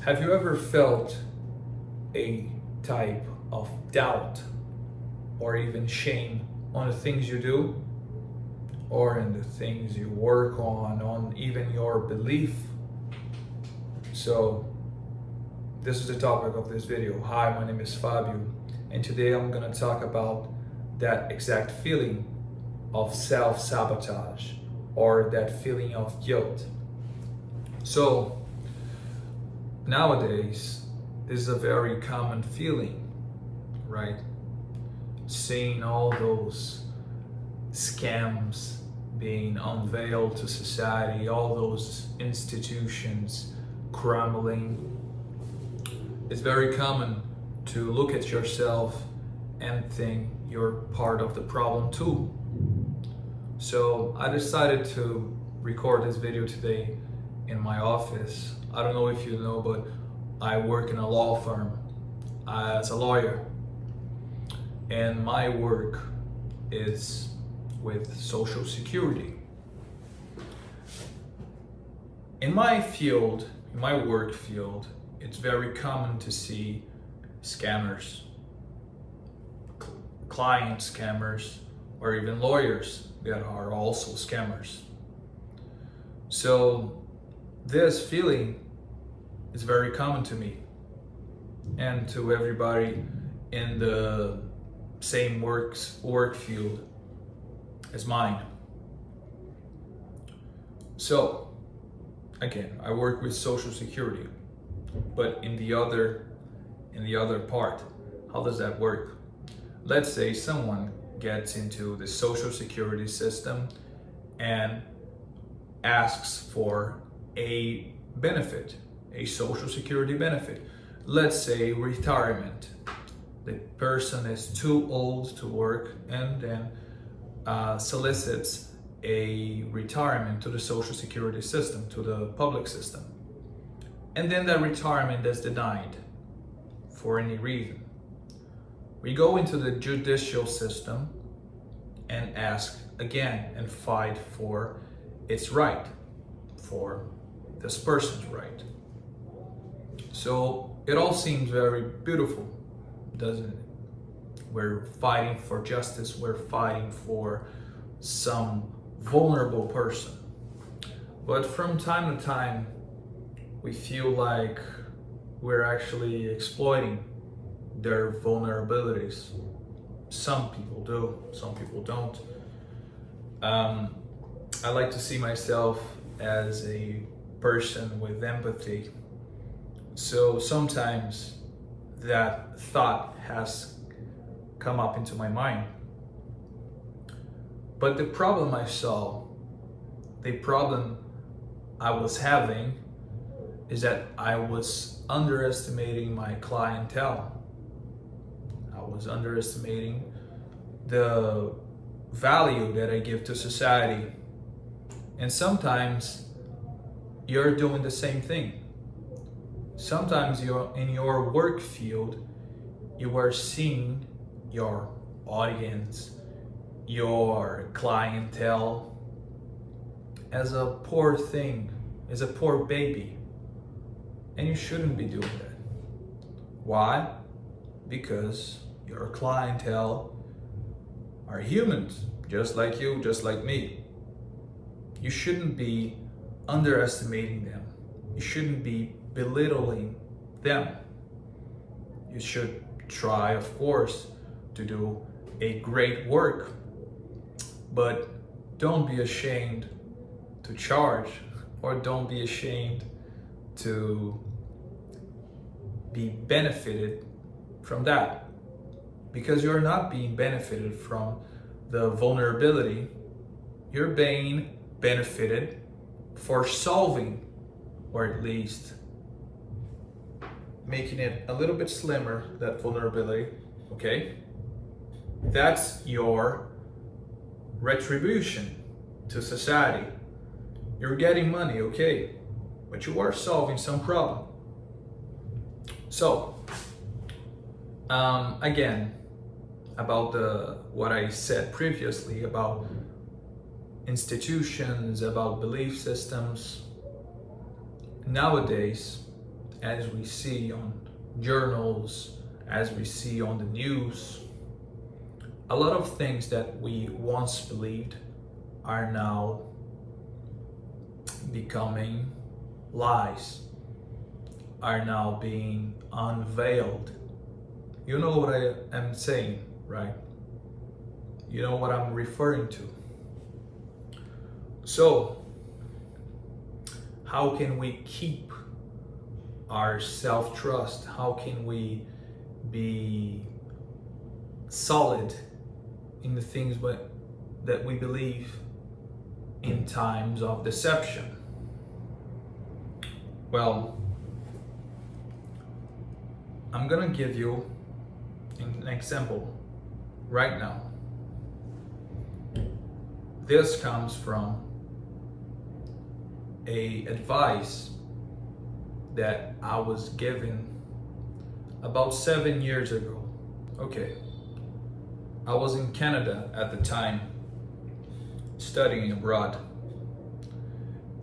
Have you ever felt a type of doubt or even shame on the things you do or in the things you work on even your belief? So, this is the topic of this video. Hi, my name is Fabio, and today I'm gonna talk about that exact feeling of self-sabotage or that feeling of guilt. So, nowadays, this is a very common feeling, right? Seeing all those scams being unveiled to society, all those institutions crumbling. It's very common to look at yourself and think you're part of the problem too. So I decided to record this video today in my office. I don't know if you know, but I work in a law firm as a lawyer, and my work is with Social Security. In my field, in my work field, it's very common to see scammers, client scammers, or even lawyers that are also scammers. So this feeling is very common to me and to everybody in the same work field as mine. So again, I work with Social Security, but in the other part, how does that work? Let's say someone gets into the Social Security system and asks for a benefit, a Social Security benefit. Let's say retirement. The person is too old to work and then solicits a retirement to the Social Security system, to the public system. And then that retirement is denied for any reason. We go into the judicial system and ask again and fight for its right, for this person's right. So it all seems very beautiful, doesn't it? We're fighting for justice, we're fighting for some vulnerable person. But from time to time, we feel like we're actually exploiting their vulnerabilities. Some people do, some people don't. I like to see myself as a person with empathy. So sometimes that thought has come up into my mind. But the problem I saw, the problem I was having, is that I was underestimating my clientele. I was underestimating the value that I give to society. And sometimes you're doing the same thing. Sometimes you're in your work field, you are seeing your audience, your clientele as a poor thing, as a poor baby. And you shouldn't be doing that. Why? Because your clientele are humans, just like you, just like me. You shouldn't be underestimating them. You shouldn't be belittling them. You should try, of course, to do a great work, but don't be ashamed to charge, or don't be ashamed to be benefited from that, because you're not being benefited from the vulnerability. You're being benefited for solving, or at least making it a little bit slimmer, that vulnerability, okay? That's your retribution to society. You're getting money, okay, but you are solving some problem. So, again, about what I said previously about institutions, about belief systems. Nowadays, as we see on journals, as we see on the news, a lot of things that we once believed are now becoming lies, are now being unveiled. You know what I am saying, right? You know what I'm referring to. So, how can we keep our self-trust? How can we be solid in the things that we believe in times of deception? Well, I'm gonna give you an example right now. This comes from a advice that I was given about 7 years ago. Okay, I was in Canada at the time, studying abroad,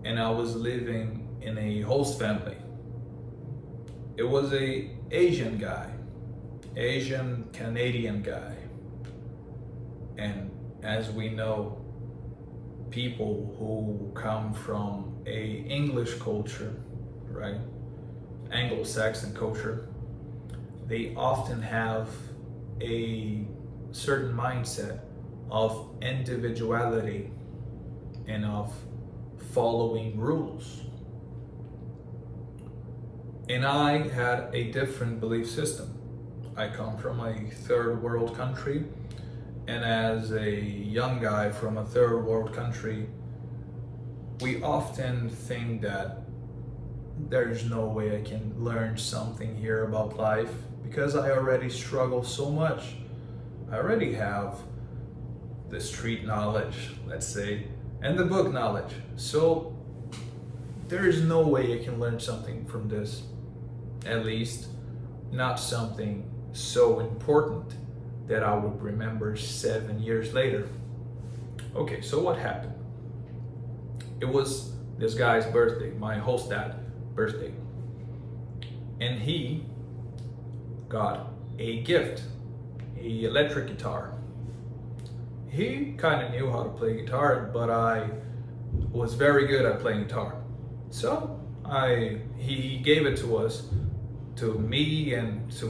and I was living in a host family. It was a Asian guy, Asian Canadian guy, and as we know, people who come from a English culture, right, Anglo-Saxon culture, they often have a certain mindset of individuality and of following rules. And I had a different belief system. I come from a third world country, and as a young guy from a third world country, we often think that there's no way I can learn something here about life because I already struggle so much. I already have the street knowledge, let's say, and the book knowledge. So there is no way I can learn something from this, at least not something so important that I would remember 7 years later. Okay, so what happened? It was this guy's birthday, my host dad's birthday. And he got a gift, a electric guitar. He kind of knew how to play guitar, but I was very good at playing guitar. So he gave it to us, to me and to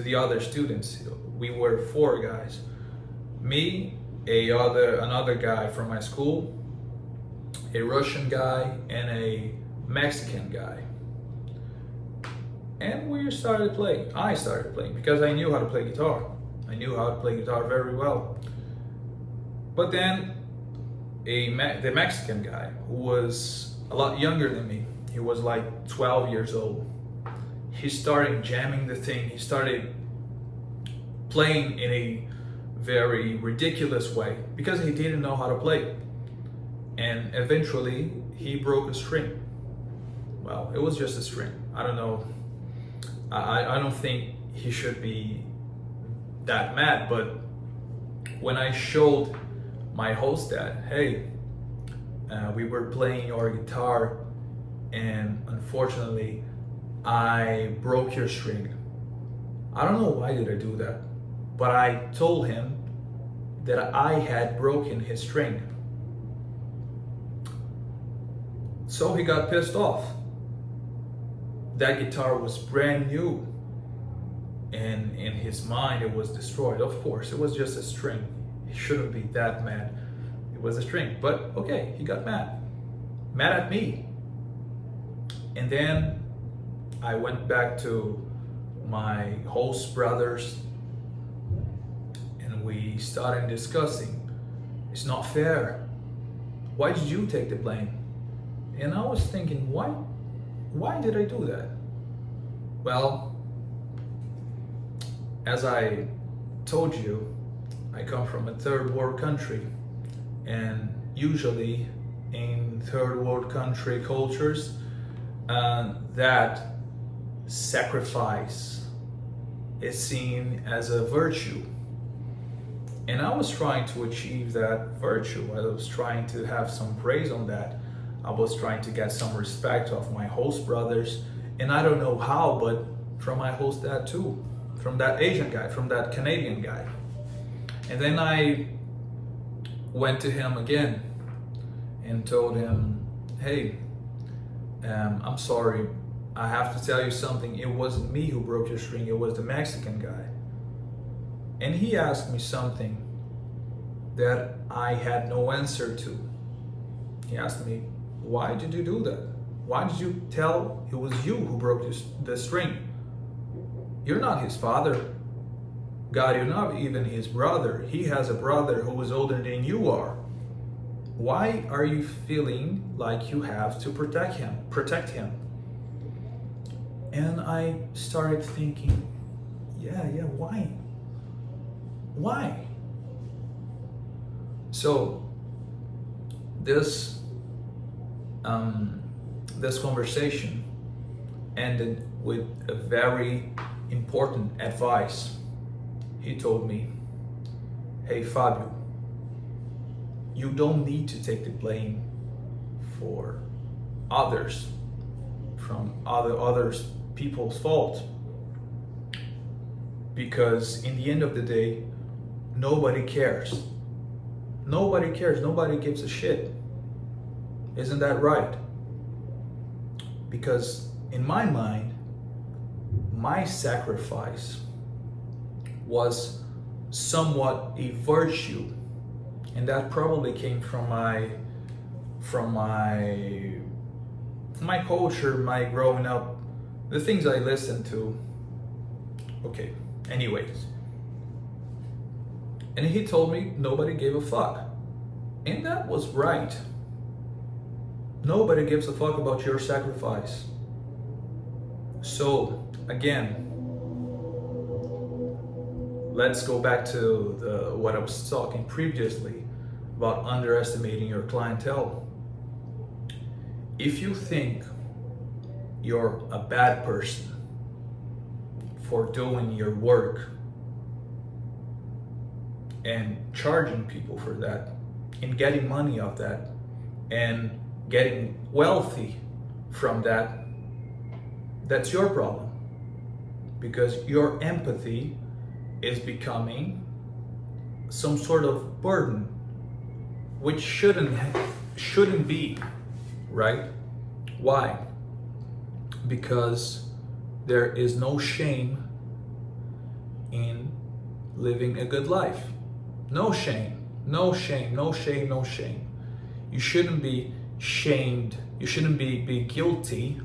the other students. We were 4 guys. Me, another guy from my school, a Russian guy, and a Mexican guy. And we started playing. I started playing because I knew how to play guitar. I knew how to play guitar very well. But then the Mexican guy, who was a lot younger than me, he was like 12 years old. He started jamming the thing. He started playing in a very ridiculous way because he didn't know how to play. And eventually he broke a string. Well, it was just a string. I don't know. I don't think he should be that mad, but when I showed my host that, hey, we were playing your guitar and unfortunately I broke your string. I don't know why did I do that, but I told him that I had broken his string. So he got pissed off. That guitar was brand new, and in his mind it was destroyed. Of course, it was just a string. He shouldn't be that mad. It was a string, but okay, he got mad at me. And then I went back to my host brothers and we started discussing. It's not fair. Why did you take the blame? And I was thinking, why did I do that? Well, as I told you, I come from a third world country, and usually in third world country cultures, that sacrifice is seen as a virtue. And I was trying to achieve that virtue. I was trying to have some praise on that. I was trying to get some respect of my host brothers And I don't know how, but from my host dad too, from that Asian guy, from that Canadian guy. And then I went to him again and told him, hey, I'm sorry, I have to tell you something. It wasn't me who broke your string, it was the Mexican guy. And he asked me something that I had no answer to. He asked me, why did you do that? Why did you tell it was you who broke the string? You're not his father. God, you're not even his brother. He has a brother who is older than you are. Why are you feeling like you have to protect him? And I started thinking, yeah, why? Why? So this conversation ended with a very important advice. He told me, hey Fabio, you don't need to take the blame for others, from others people's fault, because in the end of the day, nobody cares. Nobody cares. Nobody gives a shit. Isn't that right? Because in my mind, my sacrifice was somewhat a virtue, and that probably came from my culture, my growing up, the things I listened to. Okay, anyways. And he told me nobody gave a fuck. And that was right. Nobody gives a fuck about your sacrifice. So, again, let's go back to what I was talking previously about underestimating your clientele. If you think you're a bad person for doing your work and charging people for that and getting money off that and getting wealthy from that, that's your problem, because your empathy is becoming some sort of burden, which shouldn't be, right? Why? Because there is no shame in living a good life. No shame, no shame, no shame, no shame. You shouldn't be shamed. You shouldn't be guilty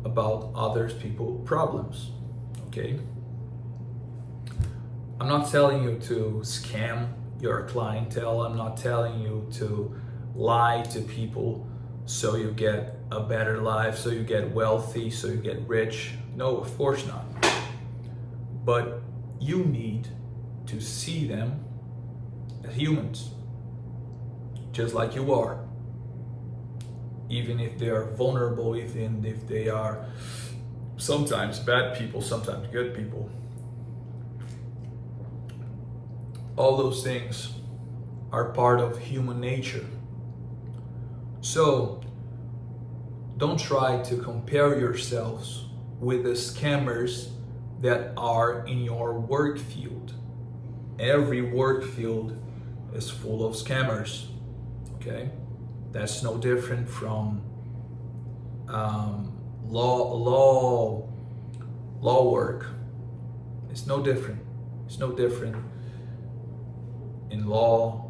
about others people's problems, okay? I'm not telling you to scam your clientele. I'm not telling you to lie to people so you get a better life, so you get wealthy, so you get rich. No, of course not. But you need to see them as humans, just like you are. Even if they are vulnerable, even if they are sometimes bad people, sometimes good people. All those things are part of human nature. So don't try to compare yourselves with the scammers that are in your work field. Every work field is full of scammers, okay? That's no different from law work. It's no different. It's no different in law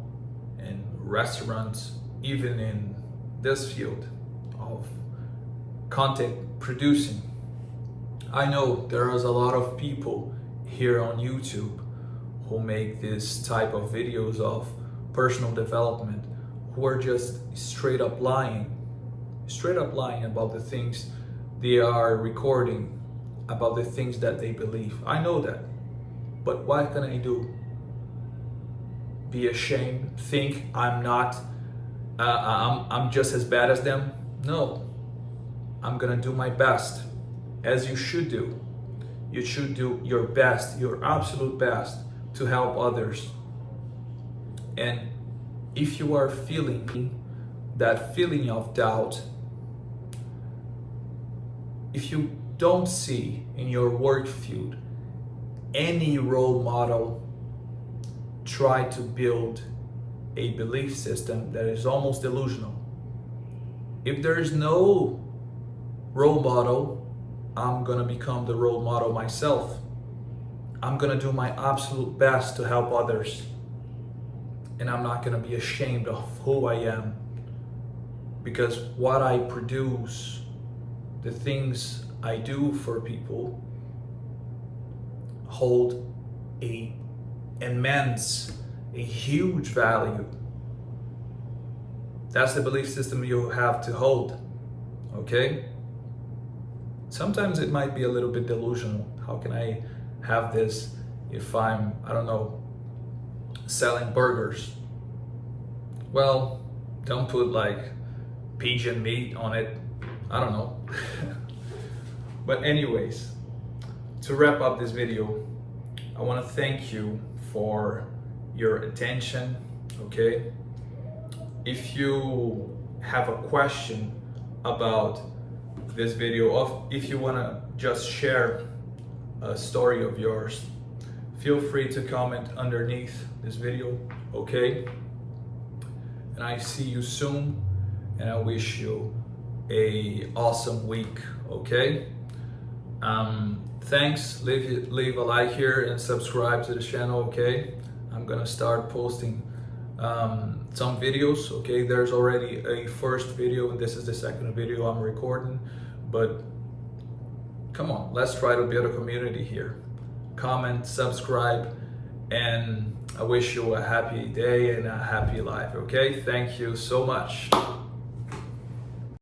and restaurants, even in this field of content producing. I know there is a lot of people here on YouTube who make this type of videos of personal development who are just straight up lying about the things they are recording, about the things that they believe. I know that, but what can I do? Be ashamed? Think I'm not? I'm just as bad as them? No, I'm gonna do my best, as you should do. You should do your best, your absolute best, to help others. And if you are feeling that feeling of doubt, if you don't see in your work field any role model, try to build a belief system that is almost delusional. If there is no role model, I'm gonna become the role model myself. I'm gonna do my absolute best to help others. And I'm not gonna be ashamed of who I am, because what I produce, the things I do for people, hold a huge value. That's the belief system you have to hold, okay? Sometimes it might be a little bit delusional. How can I have this if I'm, I don't know, selling burgers? Well, don't put like pigeon meat on it. I don't know. But anyways, to wrap up this video, I want to thank you for your attention, okay? If you have a question about this video, or if you want to just share a story of yours, feel free to comment underneath this video, okay? And I see you soon, and I wish you a awesome week, okay? Thanks, leave a like here and subscribe to the channel, okay? I'm gonna start posting some videos, okay? There's already a first video and this is the second video I'm recording, but come on, let's try to build a community here. Comment, subscribe, and I wish you a happy day and a happy life, okay? Thank you so much.